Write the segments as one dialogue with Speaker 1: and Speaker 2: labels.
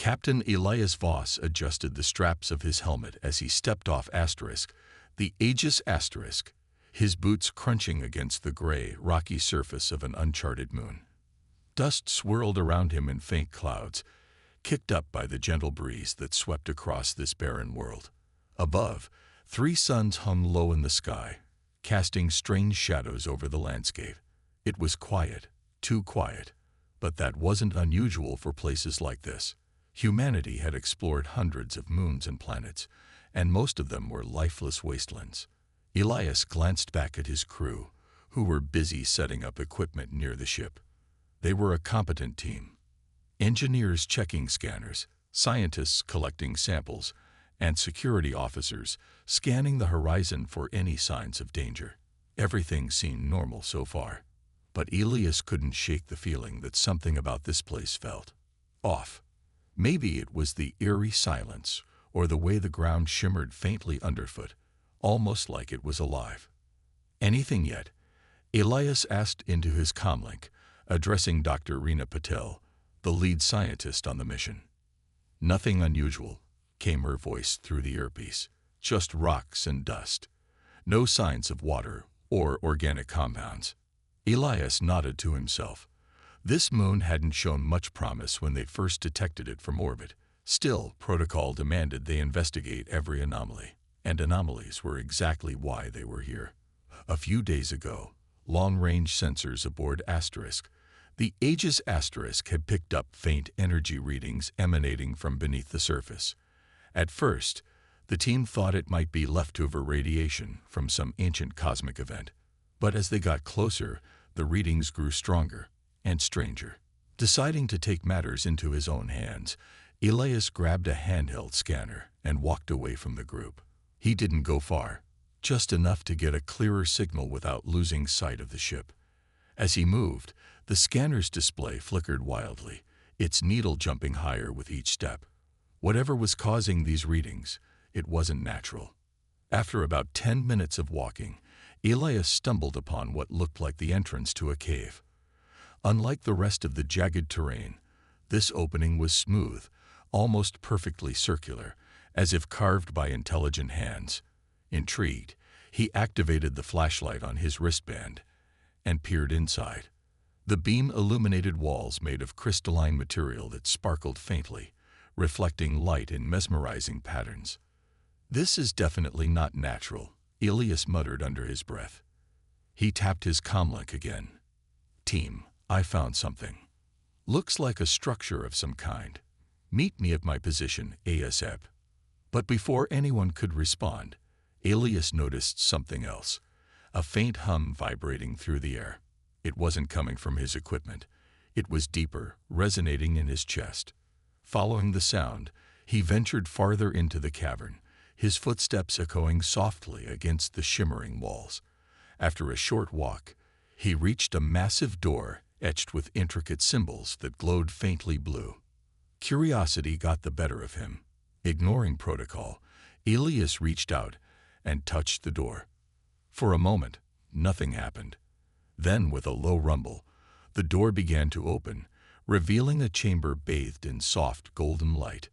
Speaker 1: Captain Elias Voss adjusted the straps of his helmet as he stepped off the Aegis *, his boots crunching against the gray, rocky surface of an uncharted moon. Dust swirled around him in faint clouds, kicked up by the gentle breeze that swept across this barren world. Above, 3 suns hung low in the sky, casting strange shadows over the landscape. It was quiet, too quiet, but that wasn't unusual for places like this. Humanity had explored hundreds of moons and planets, and most of them were lifeless wastelands. Elias glanced back at his crew, who were busy setting up equipment near the ship. They were a competent team. Engineers checking scanners, scientists collecting samples, and security officers scanning the horizon for any signs of danger. Everything seemed normal so far, but Elias couldn't shake the feeling that something about this place felt off. Maybe it was the eerie silence or the way the ground shimmered faintly underfoot, almost like it was alive. Anything yet? Elias asked into his comlink, addressing Dr. Reena Patel, the lead scientist on the mission. Nothing unusual, came her voice through the earpiece. Just rocks and dust. No signs of water or organic compounds. Elias nodded to himself. This moon hadn't shown much promise when they first detected it from orbit. Still, protocol demanded they investigate every anomaly, and anomalies were exactly why they were here. A few days ago, long-range sensors aboard the Aegis * had picked up faint energy readings emanating from beneath the surface. At first, the team thought it might be leftover radiation from some ancient cosmic event, but as they got closer, the readings grew stronger and stranger. Deciding to take matters into his own hands, Elias grabbed a handheld scanner and walked away from the group. He didn't go far, just enough to get a clearer signal without losing sight of the ship. As he moved, the scanner's display flickered wildly, its needle jumping higher with each step. Whatever was causing these readings, it wasn't natural. After about 10 minutes of walking, Elias stumbled upon what looked like the entrance to a cave. Unlike the rest of the jagged terrain, this opening was smooth, almost perfectly circular, as if carved by intelligent hands. Intrigued, he activated the flashlight on his wristband and peered inside. The beam illuminated walls made of crystalline material that sparkled faintly, reflecting light in mesmerizing patterns. "This is definitely not natural," Elias muttered under his breath. He tapped his comlink again. "Team, I found something. Looks like a structure of some kind. Meet me at my position ASAP." But before anyone could respond, Elias noticed something else, a faint hum vibrating through the air. It wasn't coming from his equipment. It was deeper, resonating in his chest. Following the sound, he ventured farther into the cavern, his footsteps echoing softly against the shimmering walls. After a short walk, he reached a massive door etched with intricate symbols that glowed faintly blue. Curiosity got the better of him. Ignoring protocol, Elias reached out and touched the door. For a moment, nothing happened. Then, with a low rumble, the door began to open, revealing a chamber bathed in soft golden light.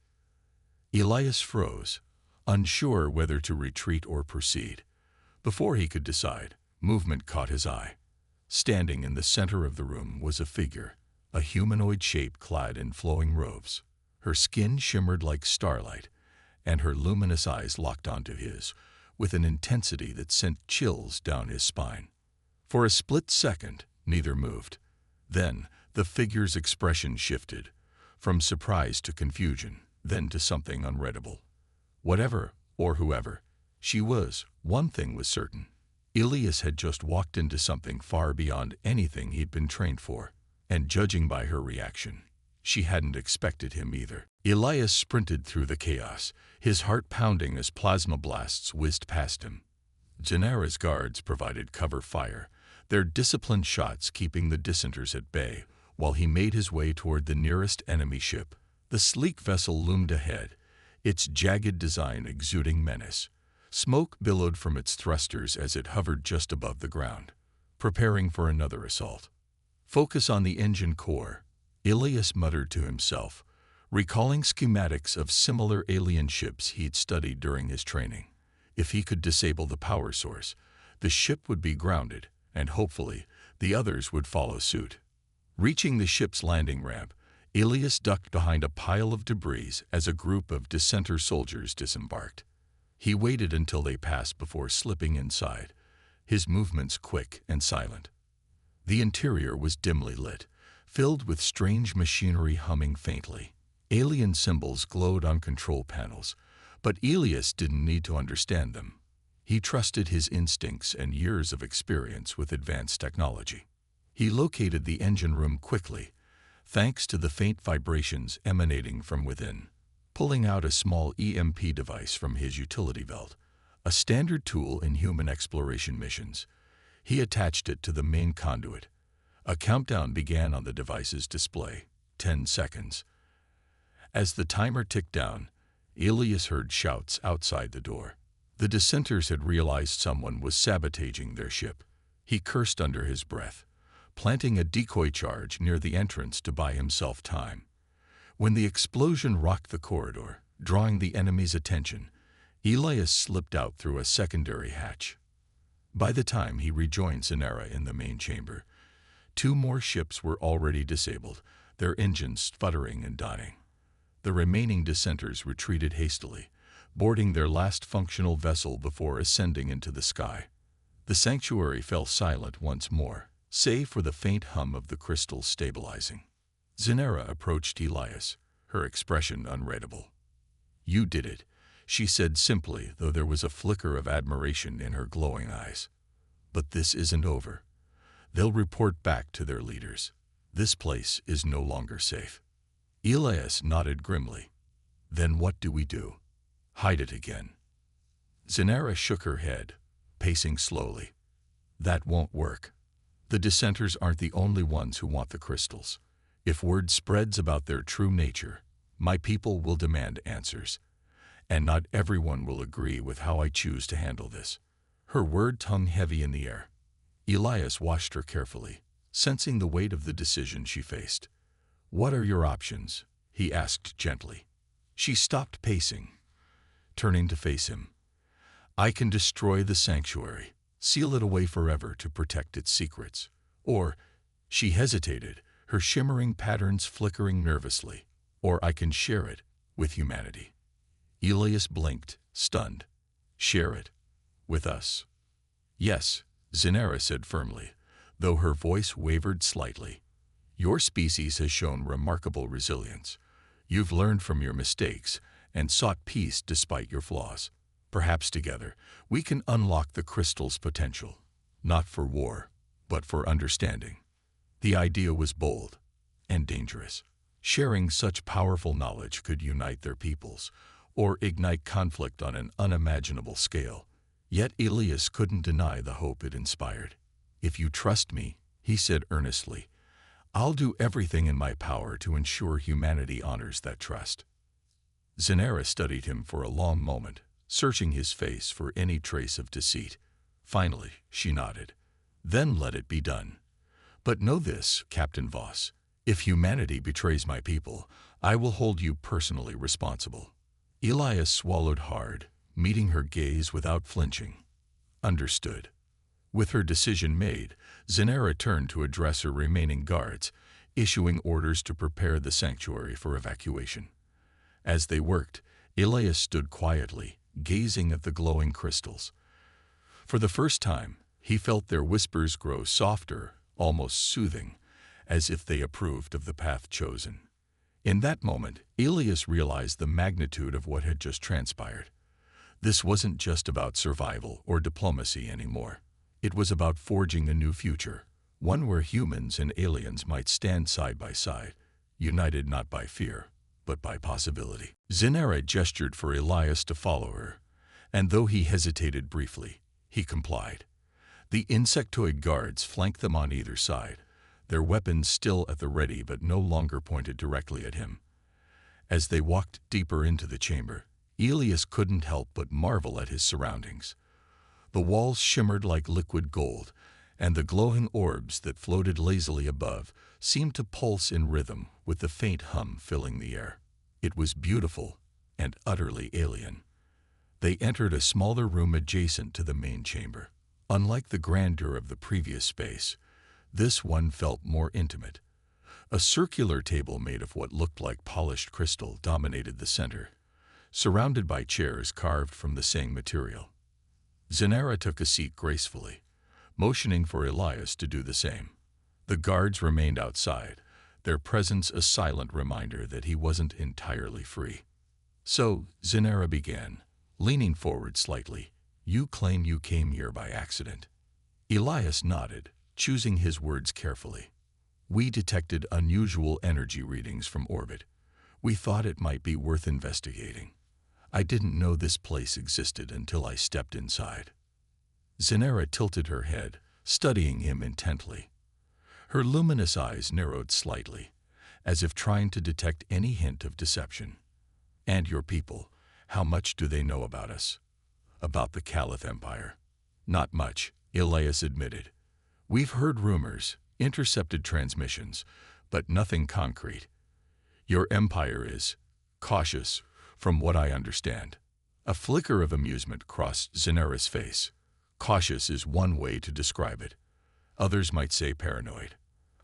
Speaker 1: Elias froze, unsure whether to retreat or proceed. Before he could decide, movement caught his eye. Standing in the center of the room was a figure, a humanoid shape clad in flowing robes. Her skin shimmered like starlight, and her luminous eyes locked onto his, with an intensity that sent chills down his spine. For a split second, neither moved. Then, the figure's expression shifted, from surprise to confusion, then to something unreadable. Whatever, or whoever, she was, one thing was certain. Elias had just walked into something far beyond anything he'd been trained for, and judging by her reaction, she hadn't expected him either. Elias sprinted through the chaos, his heart pounding as plasma blasts whizzed past him. Genera's guards provided cover fire, their disciplined shots keeping the dissenters at bay, while he made his way toward the nearest enemy ship. The sleek vessel loomed ahead, its jagged design exuding menace. Smoke billowed from its thrusters as it hovered just above the ground, preparing for another assault. "Focus on the engine core," Elias muttered to himself, recalling schematics of similar alien ships he'd studied during his training. If he could disable the power source, the ship would be grounded, and hopefully, the others would follow suit. Reaching the ship's landing ramp, Elias ducked behind a pile of debris as a group of dissenter soldiers disembarked. He waited until they passed before slipping inside, his movements quick and silent. The interior was dimly lit, filled with strange machinery humming faintly. Alien symbols glowed on control panels, but Elias didn't need to understand them. He trusted his instincts and years of experience with advanced technology. He located the engine room quickly, thanks to the faint vibrations emanating from within. Pulling out a small EMP device from his utility belt, a standard tool in human exploration missions, he attached it to the main conduit. A countdown began on the device's display, 10 seconds. As the timer ticked down, Elias heard shouts outside the door. The dissenters had realized someone was sabotaging their ship. He cursed under his breath, planting a decoy charge near the entrance to buy himself time. When the explosion rocked the corridor, drawing the enemy's attention, Elias slipped out through a secondary hatch. By the time he rejoined Zenera in the main chamber, 2 more ships were already disabled, their engines sputtering and dying. The remaining dissenters retreated hastily, boarding their last functional vessel before ascending into the sky. The sanctuary fell silent once more, save for the faint hum of the crystals stabilizing. Zenera approached Elias, her expression unreadable. "You did it," she said simply, though there was a flicker of admiration in her glowing eyes. "But this isn't over. They'll report back to their leaders. This place is no longer safe." Elias nodded grimly. "Then what do we do? Hide it again?" Zenera shook her head, pacing slowly. "That won't work. The dissenters aren't the only ones who want the crystals. If word spreads about their true nature, my people will demand answers. And not everyone will agree with how I choose to handle this." Her words hung heavy in the air. Elias watched her carefully, sensing the weight of the decision she faced. "What are your options?" he asked gently. She stopped pacing, turning to face him. "I can destroy the sanctuary, seal it away forever to protect its secrets. Or," she hesitated, her shimmering patterns flickering nervously, "or I can share it with humanity." Elias blinked, stunned. "Share it? With us?" "Yes," Zenera said firmly, though her voice wavered slightly. "Your species has shown remarkable resilience. You've learned from your mistakes and sought peace despite your flaws. Perhaps together, we can unlock the crystal's potential, not for war, but for understanding." The idea was bold and dangerous. Sharing such powerful knowledge could unite their peoples, or ignite conflict on an unimaginable scale. Yet Elias couldn't deny the hope it inspired. "If you trust me," he said earnestly, "I'll do everything in my power to ensure humanity honors that trust." Zenera studied him for a long moment, searching his face for any trace of deceit. Finally, she nodded. "Then let it be done. But know this, Captain Voss, if humanity betrays my people, I will hold you personally responsible." Elias swallowed hard, meeting her gaze without flinching. "Understood." With her decision made, Zenera turned to address her remaining guards, issuing orders to prepare the sanctuary for evacuation. As they worked, Elias stood quietly, gazing at the glowing crystals. For the first time, he felt their whispers grow softer, almost soothing, as if they approved of the path chosen. In that moment, Elias realized the magnitude of what had just transpired. This wasn't just about survival or diplomacy anymore. It was about forging a new future, one where humans and aliens might stand side by side, united not by fear, but by possibility. Zenera gestured for Elias to follow her, and though he hesitated briefly, he complied. The insectoid guards flanked them on either side, their weapons still at the ready but no longer pointed directly at him. As they walked deeper into the chamber, Elias couldn't help but marvel at his surroundings. The walls shimmered like liquid gold, and the glowing orbs that floated lazily above seemed to pulse in rhythm with the faint hum filling the air. It was beautiful and utterly alien. They entered a smaller room adjacent to the main chamber. Unlike the grandeur of the previous space, this one felt more intimate. A circular table made of what looked like polished crystal dominated the center, surrounded by chairs carved from the same material. Zenara took a seat gracefully, motioning for Elias to do the same. The guards remained outside, their presence a silent reminder that he wasn't entirely free. So, Zenara began, leaning forward slightly. "You claim you came here by accident." Elias nodded, choosing his words carefully. "We detected unusual energy readings from orbit. We thought it might be worth investigating. I didn't know this place existed until I stepped inside." Zenara tilted her head, studying him intently. Her luminous eyes narrowed slightly, as if trying to detect any hint of deception. "And your people, how much do they know about us? About the Caliph Empire?" "Not much," Elias admitted. "We've heard rumors, intercepted transmissions, but nothing concrete. Your empire is cautious, from what I understand." A flicker of amusement crossed Zenara's face. Cautious is one way to describe it. Others might say paranoid.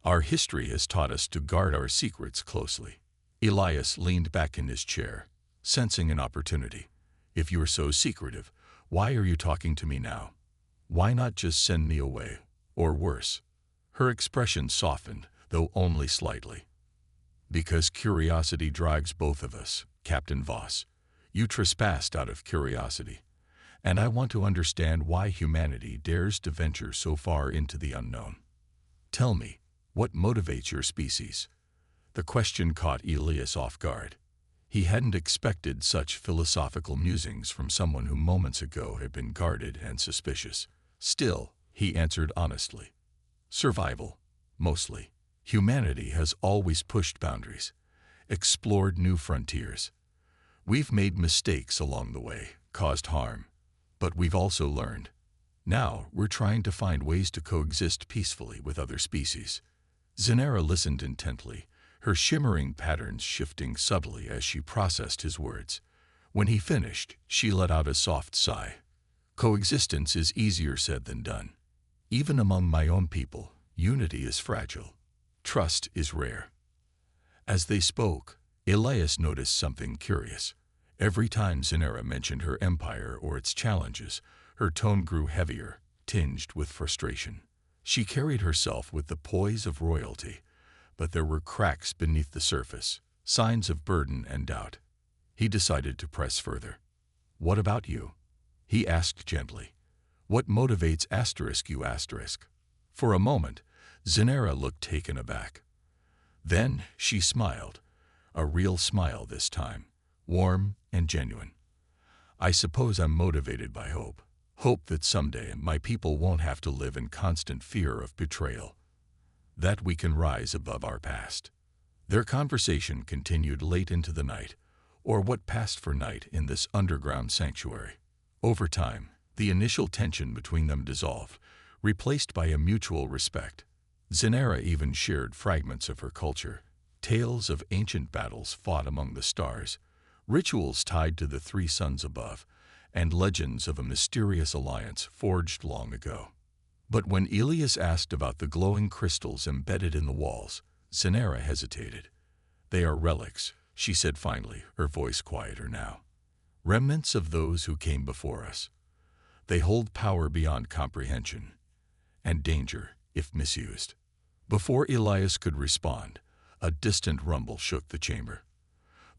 Speaker 1: "Our history has taught us to guard our secrets closely." Elias leaned back in his chair, sensing an opportunity. "If you're so secretive, why are you talking to me now? Why not just send me away, or worse?" Her expression softened, though only slightly. "Because curiosity drives both of us, Captain Voss. You trespassed out of curiosity, and I want to understand why humanity dares to venture so far into the unknown. Tell me, what motivates your species?" The question caught Elias off guard. He hadn't expected such philosophical musings from someone who moments ago had been guarded and suspicious. Still, he answered honestly. "Survival, mostly. Humanity has always pushed boundaries, explored new frontiers. We've made mistakes along the way, caused harm, but we've also learned. Now we're trying to find ways to coexist peacefully with other species." Zenara listened intently, her shimmering patterns shifting subtly as she processed his words. When he finished, she let out a soft sigh. "Coexistence is easier said than done. Even among my own people, unity is fragile. Trust is rare." As they spoke, Elias noticed something curious. Every time Zenara mentioned her empire or its challenges, her tone grew heavier, tinged with frustration. She carried herself with the poise of royalty, but there were cracks beneath the surface, signs of burden and doubt. He decided to press further. "What about you?" he asked gently. "What motivates you?" For a moment, Zenara looked taken aback. Then she smiled, a real smile this time, warm and genuine. "I suppose I'm motivated by hope. Hope that someday my people won't have to live in constant fear of betrayal. That we can rise above our past." Their conversation continued late into the night, or what passed for night in this underground sanctuary. Over time, the initial tension between them dissolved, replaced by a mutual respect. Zenara even shared fragments of her culture, tales of ancient battles fought among the stars, rituals tied to the three suns above, and legends of a mysterious alliance forged long ago. But when Elias asked about the glowing crystals embedded in the walls, Zenara hesitated. "They are relics," she said finally, her voice quieter now. "Remnants of those who came before us. They hold power beyond comprehension, and danger if misused." Before Elias could respond, a distant rumble shook the chamber.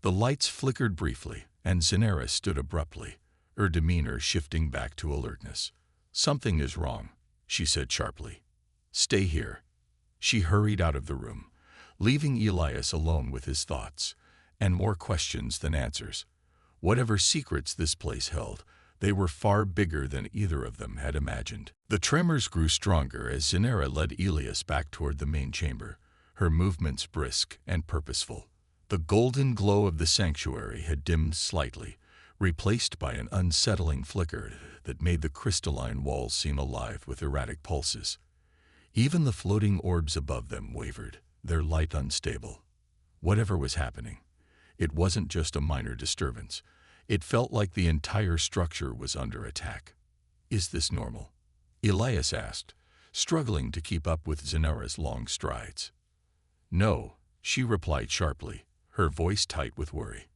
Speaker 1: The lights flickered briefly, and Zenara stood abruptly, her demeanor shifting back to alertness. "Something is wrong," she said sharply. "Stay here." She hurried out of the room, leaving Elias alone with his thoughts, and more questions than answers. Whatever secrets this place held, they were far bigger than either of them had imagined. The tremors grew stronger as Zenara led Elias back toward the main chamber, her movements brisk and purposeful. The golden glow of the sanctuary had dimmed slightly, replaced by an unsettling flicker that made the crystalline walls seem alive with erratic pulses. Even the floating orbs above them wavered, their light unstable. Whatever was happening, It wasn't just a minor disturbance. It felt like the entire structure was under attack. "Is this normal?" Elias asked, struggling to keep up with Zenara's long strides. "No," she replied sharply, her voice tight with worry.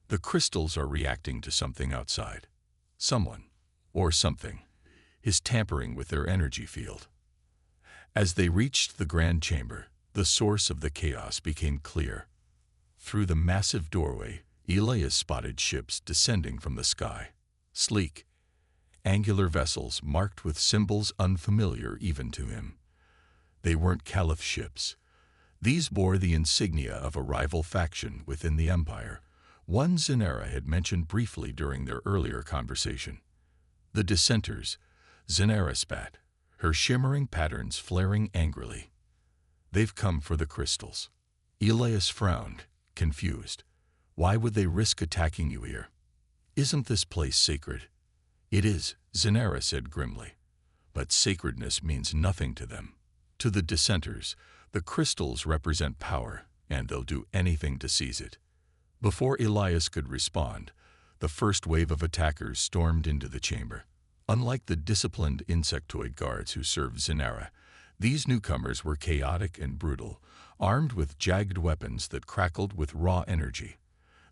Speaker 1: "The crystals are reacting to something outside. Someone, or something, is tampering with their energy field." As they reached the grand chamber, the source of the chaos became clear. Through the massive doorway, Elias spotted ships descending from the sky. Sleek, angular vessels marked with symbols unfamiliar even to him. They weren't Caliph ships. These bore the insignia of a rival faction within the Empire, one Zenara had mentioned briefly during their earlier conversation. The dissenters, Zenara spat, her shimmering patterns flaring angrily. "They've come for the crystals." Elias frowned, confused. "Why would they risk attacking you here?" "Isn't this place sacred?" "It is," Zenara said grimly. "But sacredness means nothing to them. To the dissenters, the crystals represent power, and they'll do anything to seize it." Before Elias could respond, the first wave of attackers stormed into the chamber. Unlike the disciplined insectoid guards who served Zenara, these newcomers were chaotic and brutal, armed with jagged weapons that crackled with raw energy.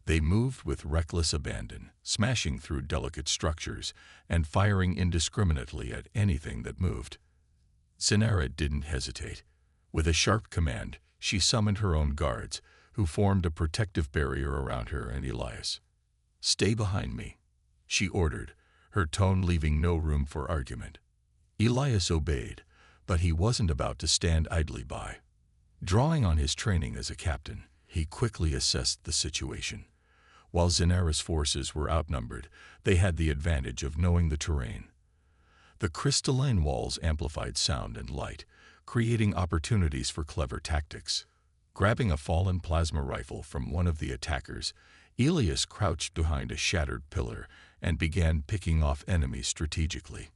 Speaker 1: They moved with reckless abandon, smashing through delicate structures and firing indiscriminately at anything that moved. Zenara didn't hesitate. With a sharp command, she summoned her own guards, who formed a protective barrier around her and Elias. "Stay behind me," she ordered, her tone leaving no room for argument. Elias obeyed, but he wasn't about to stand idly by. Drawing on his training as a captain, he quickly assessed the situation. While Zenara's forces were outnumbered, they had the advantage of knowing the terrain. The crystalline walls amplified sound and light, creating opportunities for clever tactics. Grabbing a fallen plasma rifle from one of the attackers, Elias crouched behind a shattered pillar and began picking off enemies strategically.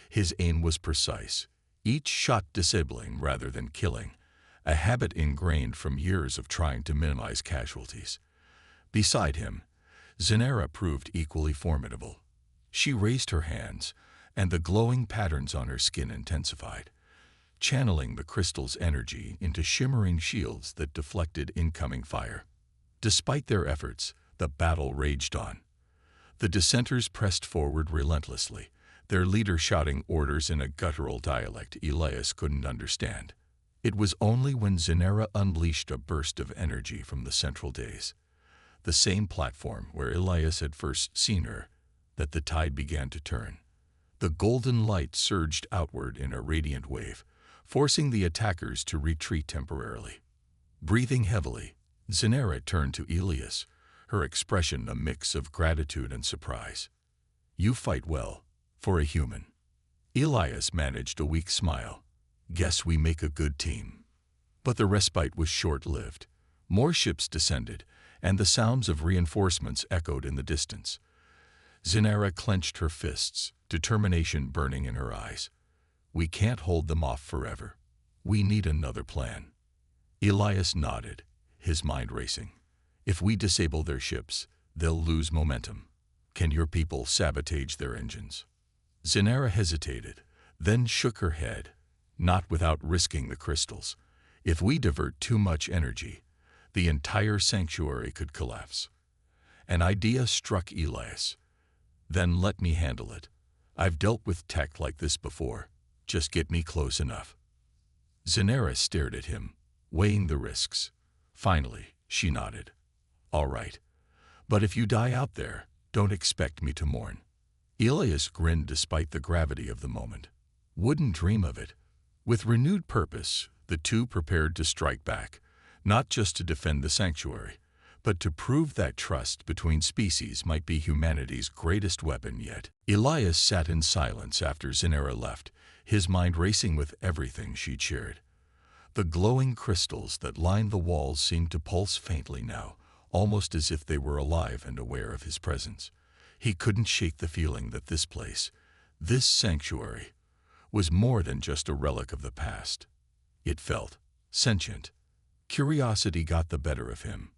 Speaker 1: His aim was precise, each shot disabling rather than killing, a habit ingrained from years of trying to minimize casualties. Beside him, Zenara proved equally formidable. She raised her hands, and the glowing patterns on her skin intensified, channeling the crystal's energy into shimmering shields that deflected incoming fire. Despite their efforts, the battle raged on. The dissenters pressed forward relentlessly, their leader shouting orders in a guttural dialect Elias couldn't understand. It was only when Zenara unleashed a burst of energy from the central dais, the same platform where Elias had first seen her, that the tide began to turn. The golden light surged outward in a radiant wave, forcing the attackers to retreat temporarily. Breathing heavily, Zenara turned to Elias, her expression a mix of gratitude and surprise. "You fight well, for a human." Elias managed a weak smile. "Guess we make a good team." But the respite was short-lived. More ships descended, and the sounds of reinforcements echoed in the distance. Zenara clenched her fists, determination burning in her eyes. "We can't hold them off forever. We need another plan." Elias nodded, his mind racing. "If we disable their ships, they'll lose momentum. Can your people sabotage their engines?" Zenara hesitated, then shook her head. "Not without risking the crystals. If we divert too much energy, the entire sanctuary could collapse." An idea struck Elias. "Then let me handle it. I've dealt with tech like this before. Just get me close enough." Zenara stared at him, weighing the risks. Finally, she nodded. "All right. But if you die out there, don't expect me to mourn." Elias grinned despite the gravity of the moment. Wouldn't dream of it. With renewed purpose, the two prepared to strike back, not just to defend the sanctuary, but to prove that trust between species might be humanity's greatest weapon yet. Elias sat in silence after Zenara left, his mind racing with everything she'd shared. The glowing crystals that lined the walls seemed to pulse faintly now, almost as if they were alive and aware of his presence. He couldn't shake the feeling that this place, this sanctuary, was more than just a relic of the past. It felt sentient. Curiosity got the better of him.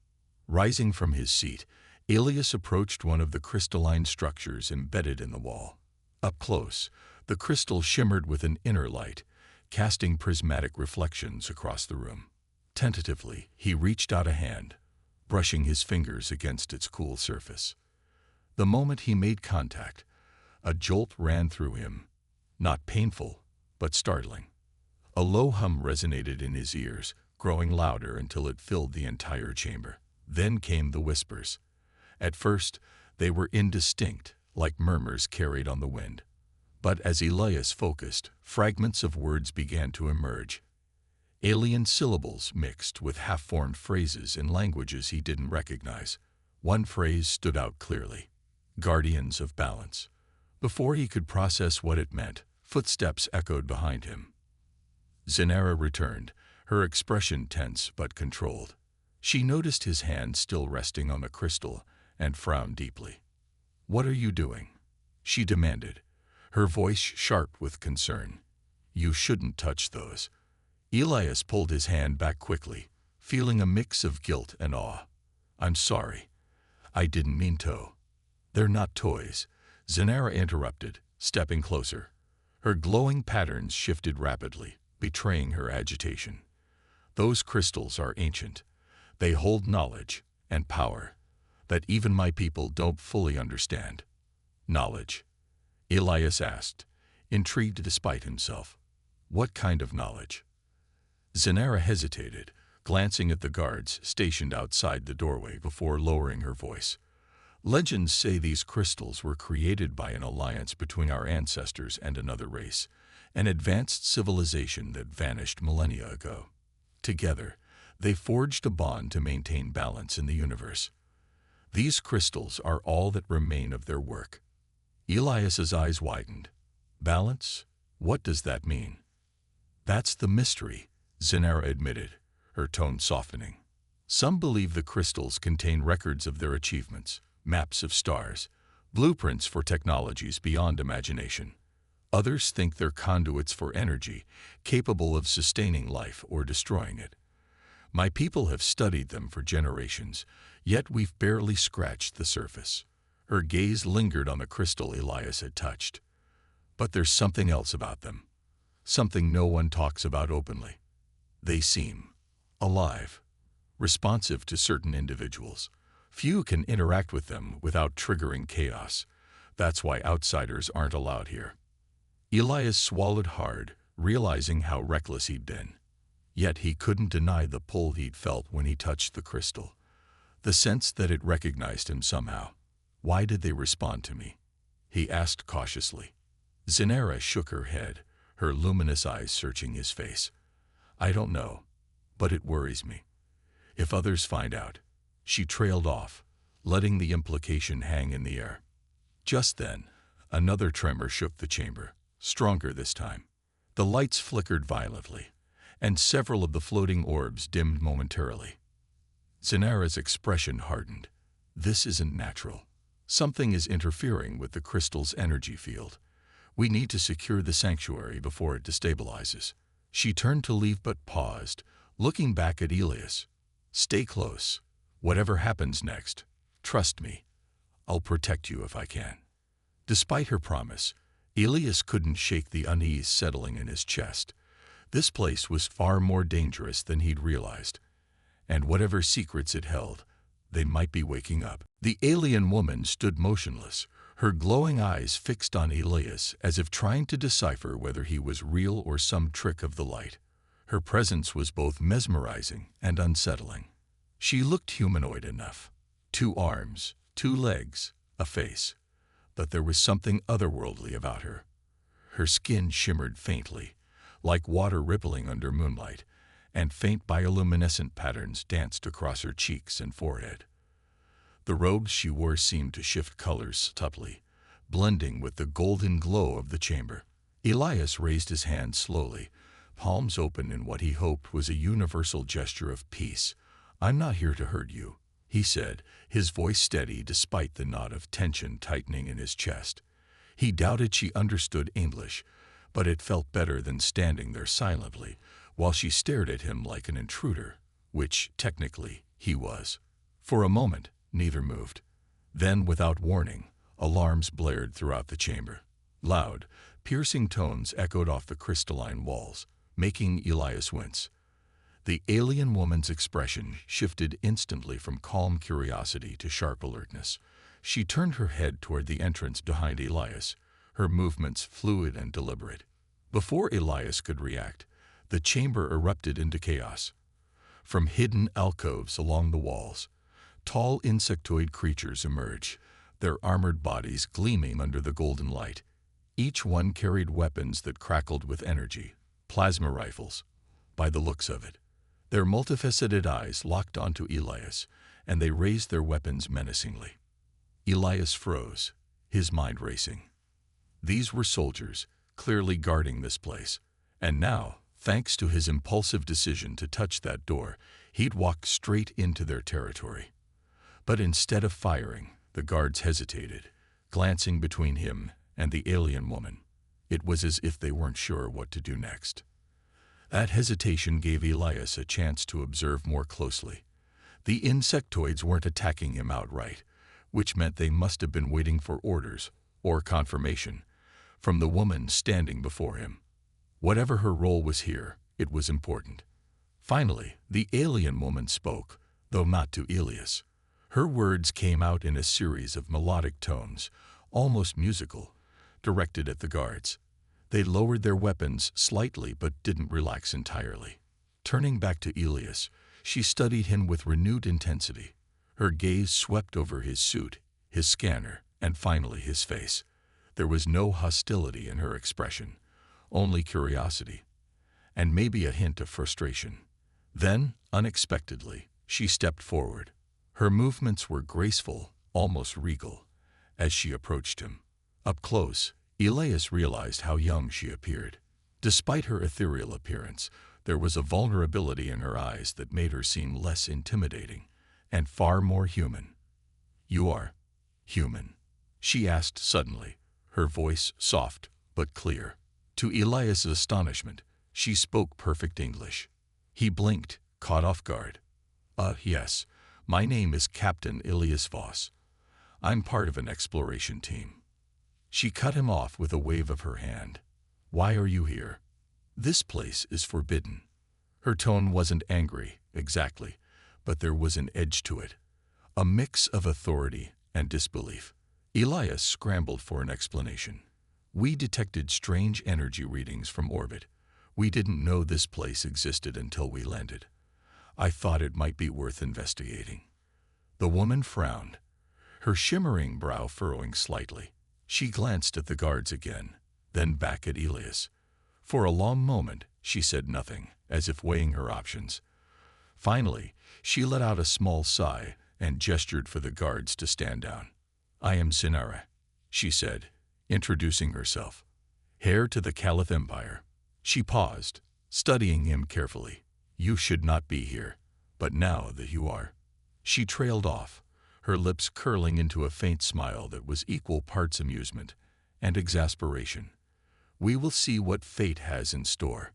Speaker 1: Rising from his seat, Elias approached one of the crystalline structures embedded in the wall. Up close, the crystal shimmered with an inner light, casting prismatic reflections across the room. Tentatively, he reached out a hand, brushing his fingers against its cool surface. The moment he made contact, a jolt ran through him, not painful, but startling. A low hum resonated in his ears, growing louder until it filled the entire chamber. Then came the whispers. At first, they were indistinct, like murmurs carried on the wind. But as Elias focused, fragments of words began to emerge. Alien syllables mixed with half-formed phrases in languages he didn't recognize. One phrase stood out clearly: "Guardians of Balance." Before he could process what it meant, footsteps echoed behind him. Zenara returned, her expression tense but controlled. She noticed his hand still resting on the crystal and frowned deeply. "What are you doing?" she demanded, her voice sharp with concern. "You shouldn't touch those." Elias pulled his hand back quickly, feeling a mix of guilt and awe. "I'm sorry. I didn't mean to." "They're not toys," Zenara interrupted, stepping closer. Her glowing patterns shifted rapidly, betraying her agitation. "Those crystals are ancient. They hold knowledge and power that even my people don't fully understand." "Knowledge?" Elias asked, intrigued despite himself. "What kind of knowledge?" Zenara hesitated, glancing at the guards stationed outside the doorway before lowering her voice. "Legends say these crystals were created by an alliance between our ancestors and another race, an advanced civilization that vanished millennia ago. Together, they forged a bond to maintain balance in the universe. These crystals are all that remain of their work." Elias's eyes widened. "Balance? What does that mean?" "That's the mystery," Zenara admitted, her tone softening. "Some believe the crystals contain records of their achievements, maps of stars, blueprints for technologies beyond imagination. Others think they're conduits for energy, capable of sustaining life or destroying it. My people have studied them for generations, yet we've barely scratched the surface." Her gaze lingered on the crystal Elias had touched. "But there's something else about them, something no one talks about openly. They seem alive, responsive to certain individuals. Few can interact with them without triggering chaos. That's why outsiders aren't allowed here." Elias swallowed hard, realizing how reckless he'd been. Yet he couldn't deny the pull he'd felt when he touched the crystal, the sense that it recognized him somehow. "Why did they respond to me?" he asked cautiously. Zenara shook her head, her luminous eyes searching his face. "I don't know, but it worries me. If others find out." She trailed off, letting the implication hang in the air. Just then, another tremor shook the chamber, stronger this time. The lights flickered violently, and several of the floating orbs dimmed momentarily. Zenara's expression hardened. "This isn't natural. Something is interfering with the crystal's energy field. We need to secure the sanctuary before it destabilizes." She turned to leave but paused, looking back at Elias. "Stay close. Whatever happens next, trust me. I'll protect you if I can." Despite her promise, Elias couldn't shake the unease settling in his chest. This place was far more dangerous than he'd realized, and whatever secrets it held, they might be waking up. The alien woman stood motionless, her glowing eyes fixed on Elias as if trying to decipher whether he was real or some trick of the light. Her presence was both mesmerizing and unsettling. She looked humanoid enough. 2 arms, 2 legs, a face. But there was something otherworldly about her. Her skin shimmered faintly, like water rippling under moonlight, and faint bioluminescent patterns danced across her cheeks and forehead. The robes she wore seemed to shift colors subtly, blending with the golden glow of the chamber. Elias raised his hand slowly, palms open in what he hoped was a universal gesture of peace. "I'm not here to hurt you," he said, his voice steady despite the knot of tension tightening in his chest. He doubted she understood English, but it felt better than standing there silently while she stared at him like an intruder, which, technically, he was. For a moment, neither moved. Then, without warning, alarms blared throughout the chamber. Loud, piercing tones echoed off the crystalline walls, making Elias wince. The alien woman's expression shifted instantly from calm curiosity to sharp alertness. She turned her head toward the entrance behind Elias, her movements fluid and deliberate. Before Elias could react, the chamber erupted into chaos. From hidden alcoves along the walls, tall insectoid creatures emerged, their armored bodies gleaming under the golden light. Each one carried weapons that crackled with energy, plasma rifles, by the looks of it. Their multifaceted eyes locked onto Elias, and they raised their weapons menacingly. Elias froze, his mind racing. These were soldiers, clearly guarding this place, and now, thanks to his impulsive decision to touch that door, he'd walked straight into their territory. But instead of firing, the guards hesitated, glancing between him and the alien woman. It was as if they weren't sure what to do next. That hesitation gave Elias a chance to observe more closely. The insectoids weren't attacking him outright, which meant they must have been waiting for orders or confirmation from the woman standing before him. Whatever her role was here, it was important. Finally, the alien woman spoke, though not to Elias. Her words came out in a series of melodic tones, almost musical, directed at the guards. They lowered their weapons slightly but didn't relax entirely. Turning back to Elias, she studied him with renewed intensity. Her gaze swept over his suit, his scanner, and finally his face. There was no hostility in her expression, only curiosity, and maybe a hint of frustration. Then, unexpectedly, she stepped forward. Her movements were graceful, almost regal, as she approached him. Up close, Elias realized how young she appeared. Despite her ethereal appearance, there was a vulnerability in her eyes that made her seem less intimidating and far more human. "You are human?" she asked suddenly, her voice soft but clear. To Elias' astonishment, she spoke perfect English. He blinked, caught off guard. Yes, my name is Captain Elias Voss. I'm part of an exploration team." She cut him off with a wave of her hand. "Why are you here? This place is forbidden." Her tone wasn't angry, exactly, but there was an edge to it, a mix of authority and disbelief. Elias scrambled for an explanation. "We detected strange energy readings from orbit. We didn't know this place existed until we landed. I thought it might be worth investigating." The woman frowned, her shimmering brow furrowing slightly. She glanced at the guards again, then back at Elias. For a long moment, she said nothing, as if weighing her options. Finally, she let out a small sigh and gestured for the guards to stand down. "I am Sinara," she said, introducing herself. "Heir to the Caliph Empire." She paused, studying him carefully. "You should not be here, but now that you are." She trailed off, her lips curling into a faint smile that was equal parts amusement and exasperation. We will see what fate has in store.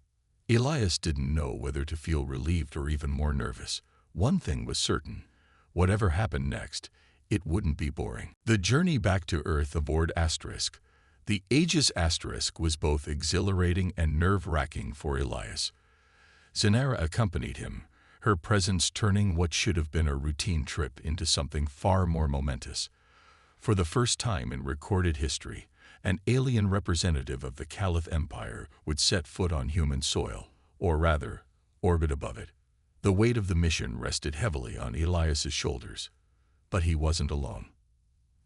Speaker 1: Elias didn't know whether to feel relieved or even more nervous. One thing was certain: whatever happened next, it wouldn't be boring. The journey back to Earth aboard Asterisk, the Aegis Asterisk, was both exhilarating and nerve-wracking for Elias. Zenara accompanied him, her presence turning what should have been a routine trip into something far more momentous. For the first time in recorded history, an alien representative of the Caliph Empire would set foot on human soil, or rather, orbit above it. The weight of the mission rested heavily on Elias's shoulders. But he wasn't alone.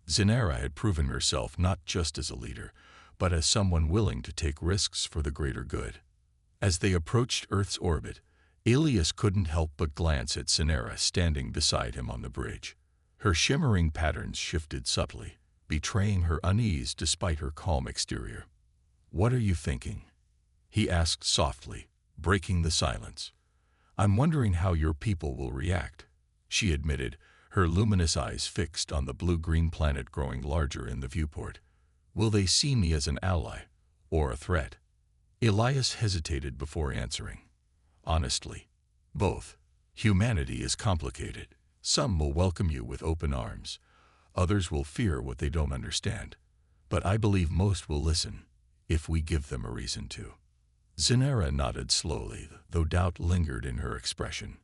Speaker 1: Zenara had proven herself not just as a leader, but as someone willing to take risks for the greater good. As they approached Earth's orbit, Elias couldn't help but glance at Zenara standing beside him on the bridge. Her shimmering patterns shifted subtly, betraying her unease despite her calm exterior. "What are you thinking?" he asked softly, breaking the silence. "I'm wondering how your people will react," she admitted, her luminous eyes fixed on the blue-green planet growing larger in the viewport. "Will they see me as an ally or a threat?" Elias hesitated before answering. "Honestly, both. Humanity is complicated. Some will welcome you with open arms. Others will fear what they don't understand. But I believe most will listen, if we give them a reason to. Zinera nodded slowly, though doubt lingered in her expression.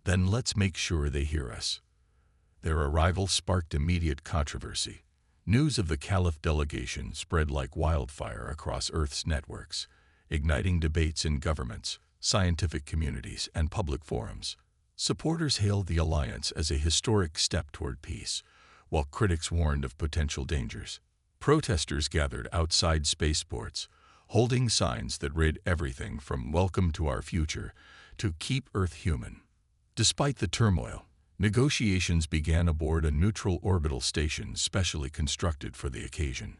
Speaker 1: Then let's make sure they hear us. Their arrival sparked immediate controversy. News of the Caliph delegation spread like wildfire across Earth's networks, igniting debates in governments, scientific communities, and public forums. Supporters hailed the alliance as a historic step toward peace, while critics warned of potential dangers. Protesters gathered outside spaceports, holding signs that read everything from "Welcome to our future" to "Keep Earth human." Despite the turmoil, negotiations began aboard a neutral orbital station specially constructed for the occasion.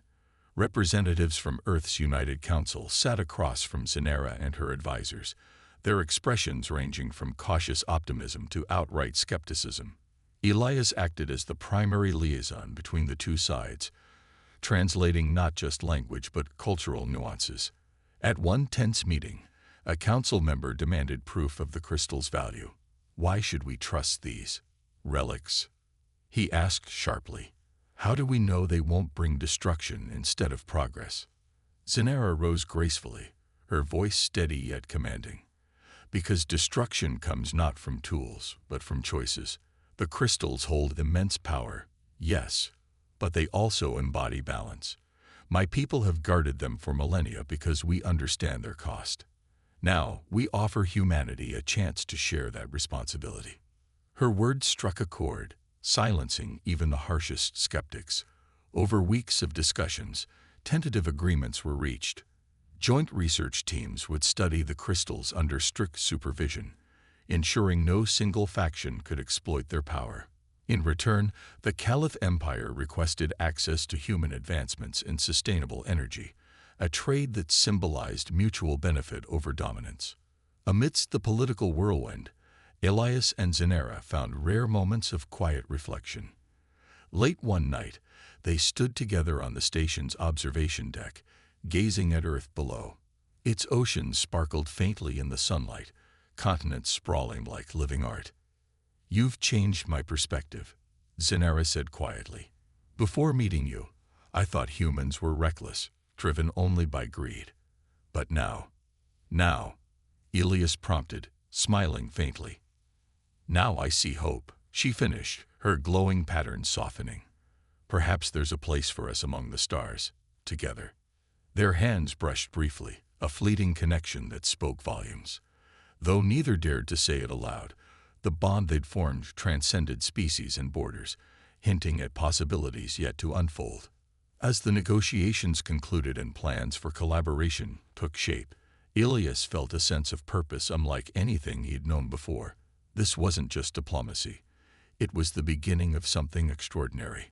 Speaker 1: Representatives from Earth's United Council sat across from Zinera and her advisors, their expressions ranging from cautious optimism to outright skepticism. Elias acted as the primary liaison between the two sides, translating not just language but cultural nuances. At one tense meeting, a council member demanded proof of the crystal's value. "Why should we trust these relics?" he asked sharply. "How do we know they won't bring destruction instead of progress?" Zinera rose gracefully, her voice steady yet commanding. "Because destruction comes not from tools, but from choices. The crystals hold immense power, yes, but they also embody balance. My people have guarded them for millennia because we understand their cost. Now, we offer humanity a chance to share that responsibility." Her words struck a chord, silencing even the harshest skeptics. Over weeks of discussions, tentative agreements were reached. Joint research teams would study the crystals under strict supervision, ensuring no single faction could exploit their power. In return, the Caliph Empire requested access to human advancements in sustainable energy, a trade that symbolized mutual benefit over dominance. Amidst the political whirlwind, Elias and Zinera found rare moments of quiet reflection. Late one night, they stood together on the station's observation deck, gazing at Earth below. Its oceans sparkled faintly in the sunlight, continents sprawling like living art. "You've changed my perspective," Zinera said quietly. "Before meeting you, I thought humans were reckless, driven only by greed. But now," Elias prompted, smiling faintly. "Now I see hope," she finished, her glowing pattern softening. "Perhaps there's a place for us among the stars, together." Their hands brushed briefly, a fleeting connection that spoke volumes. Though neither dared to say it aloud, the bond they'd formed transcended species and borders, hinting at possibilities yet to unfold. As the negotiations concluded and plans for collaboration took shape, Elias felt a sense of purpose unlike anything he'd known before. This wasn't just diplomacy. It was the beginning of something extraordinary.